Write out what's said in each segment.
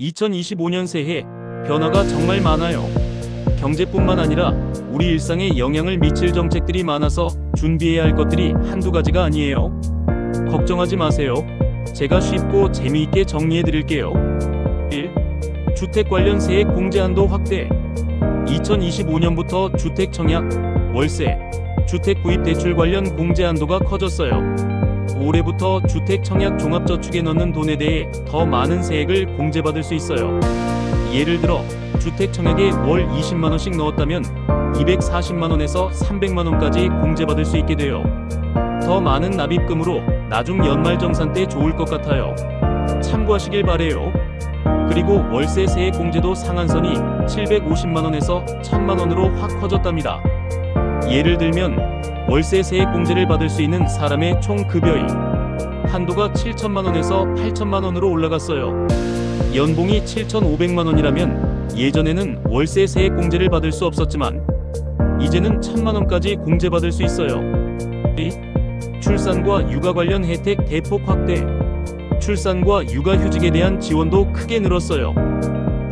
2025년 새해 변화가 정말 많아요. 경제뿐만 아니라 우리 일상에 영향을 미칠 정책들이 많아서 준비해야 할 것들이 한두 가지가 아니에요. 걱정하지 마세요. 제가 쉽고 재미있게 정리해 드릴게요. 1. 주택 관련 세액 공제 한도 확대. 2025년부터 주택 청약, 월세, 주택 구입 대출 관련 공제 한도가 커졌어요. 올해부터 주택 청약 종합저축에 넣는 돈에 대해 더 많은 세액을 공제받을 수 있어요. 예를 들어 주택 청약에 월 20만원씩 넣었다면 240만원에서 300만원까지 공제받을 수 있게 돼요. 더 많은 납입금으로 나중 연말정산 때 좋을 것 같아요. 참고하시길 바래요. 그리고 월세 세액 공제도 상한선이 750만원에서 1000만원으로 확 커졌답니다. 예를 들면 월세 세액 공제를 받을 수 있는 사람의 총 급여의 한도가 7천만원에서 8천만원으로 올라갔어요. 연봉이 7,500만원이라면 예전에는 월세 세액 공제를 받을 수 없었지만 이제는 1000만원까지 공제받을 수 있어요. 2. 출산과 육아 관련 혜택 대폭 확대. 출산과 육아휴직에 대한 지원도 크게 늘었어요.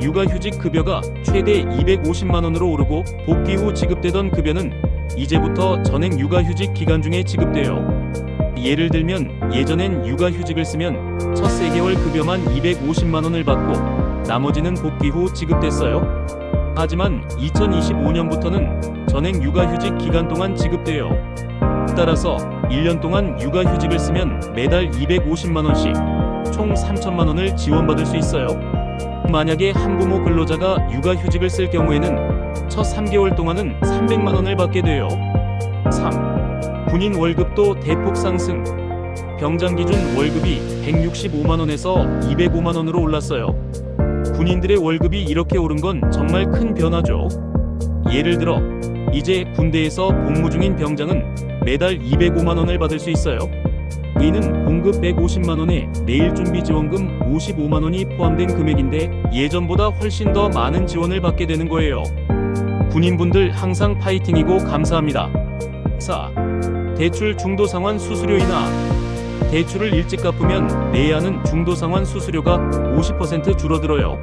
육아휴직 급여가 최대 250만원으로 오르고 복귀 후 지급되던 급여는 이제부터 전액 육아휴직 기간 중에 지급돼요. 예를 들면 예전엔 육아휴직을 쓰면 첫 3개월 급여만 250만원을 받고 나머지는 복귀 후 지급됐어요. 하지만 2025년부터는 전액 육아휴직 기간 동안 지급돼요. 따라서 1년 동안 육아휴직을 쓰면 매달 250만원씩 총 3천만원을 지원받을 수 있어요. 만약에 한부모 근로자가 육아휴직을 쓸 경우에는 첫 3개월 동안은 300만원을 받게 돼요. 3. 군인 월급도 대폭 상승. 병장 기준 월급이 165만원에서 205만원으로 올랐어요. 군인들의 월급이 이렇게 오른 건 정말 큰 변화죠. 예를 들어 이제 군대에서 복무 중인 병장은 매달 205만원을 받을 수 있어요. 이는 봉급 150만원에 내일 준비 지원금 55만원이 포함된 금액인데 예전보다 훨씬 더 많은 지원을 받게 되는 거예요. 군인분들 항상 파이팅이고 감사합니다. 4. 대출 중도상환 수수료 인하. 대출을 일찍 갚으면 내야 하는 중도상환 수수료가 50% 줄어들어요.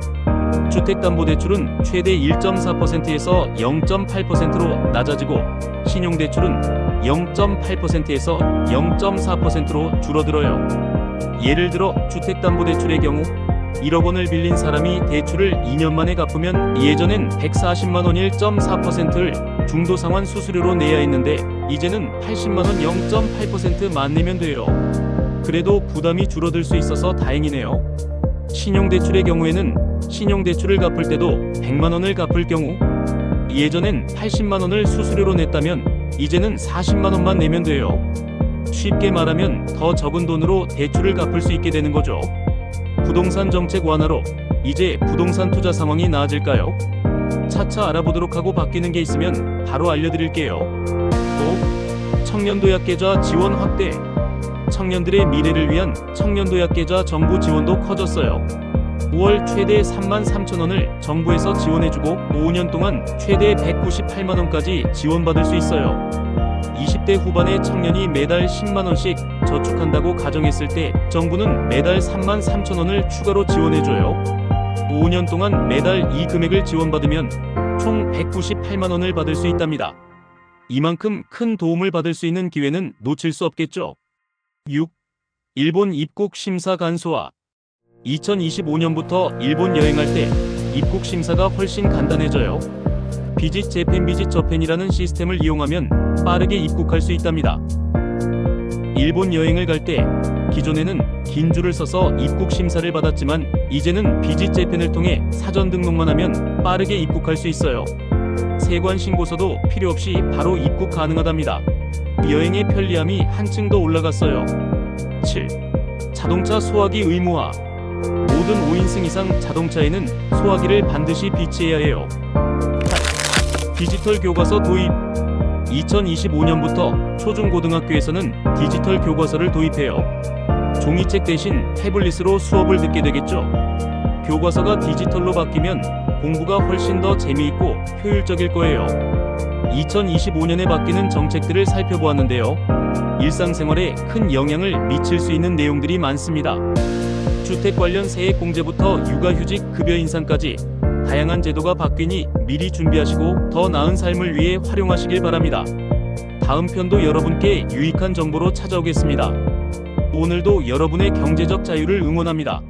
주택담보대출은 최대 1.4%에서 0.8%로 낮아지고 신용대출은 0.8%에서 0.4%로 줄어들어요. 예를 들어 주택담보대출의 경우 1억 원을 빌린 사람이 대출을 2년 만에 갚으면 예전엔 140만 원 1.4%를 중도상환 수수료로 내야 했는데 이제는 80만 원 0.8%만 내면 돼요. 그래도 부담이 줄어들 수 있어서 다행이네요. 신용대출의 경우에는 신용대출을 갚을 때도 100만 원을 갚을 경우 예전엔 80만 원을 수수료로 냈다면 이제는 40만 원만 내면 돼요. 쉽게 말하면 더 적은 돈으로 대출을 갚을 수 있게 되는 거죠. 부동산 정책 완화로 이제 부동산 투자 상황이 나아질까요? 차차 알아보도록 하고 바뀌는 게 있으면 바로 알려드릴게요. 또 청년도약계좌 지원 확대. 청년들의 미래를 위한 청년도약계좌 정부 지원도 커졌어요. 5월 최대 33,000원을 정부에서 지원해주고 5년 동안 최대 198만원까지 지원받을 수 있어요. 20대 후반의 청년이 매달 10만원씩 저축한다고 가정했을 때 정부는 매달 33,000원을 추가로 지원해줘요. 5년 동안 매달 이 금액을 지원받으면 총 198만원을 받을 수 있답니다. 이만큼 큰 도움을 받을 수 있는 기회는 놓칠 수 없겠죠. 6. 일본 입국 심사 간소화. 2025년부터 일본 여행할 때 입국 심사가 훨씬 간단해져요. 비짓 재팬 비짓 저팬이라는 시스템을 이용하면 빠르게 입국할 수 있답니다. 일본 여행을 갈 때 기존에는 긴 줄을 서서 입국 심사를 받았지만 이제는 비짓 재팬을 통해 사전 등록만 하면 빠르게 입국할 수 있어요. 세관 신고서도 필요 없이 바로 입국 가능하답니다. 여행의 편리함이 한층 더 올라갔어요. 7. 자동차 소화기 의무화. 모든 5인승 이상 자동차에는 소화기를 반드시 비치해야 해요. 8. 디지털 교과서 도입. 2025년부터 초중고등학교에서는 디지털 교과서를 도입해요. 종이책 대신 태블릿으로 수업을 듣게 되겠죠. 교과서가 디지털로 바뀌면 공부가 훨씬 더 재미있고 효율적일 거예요. 2025년에 바뀌는 정책들을 살펴보았는데요. 일상생활에 큰 영향을 미칠 수 있는 내용들이 많습니다. 주택 관련 세액공제부터 육아휴직 급여 인상까지 다양한 제도가 바뀌니 미리 준비하시고 더 나은 삶을 위해 활용하시길 바랍니다. 다음 편도 여러분께 유익한 정보로 찾아오겠습니다. 오늘도 여러분의 경제적 자유를 응원합니다.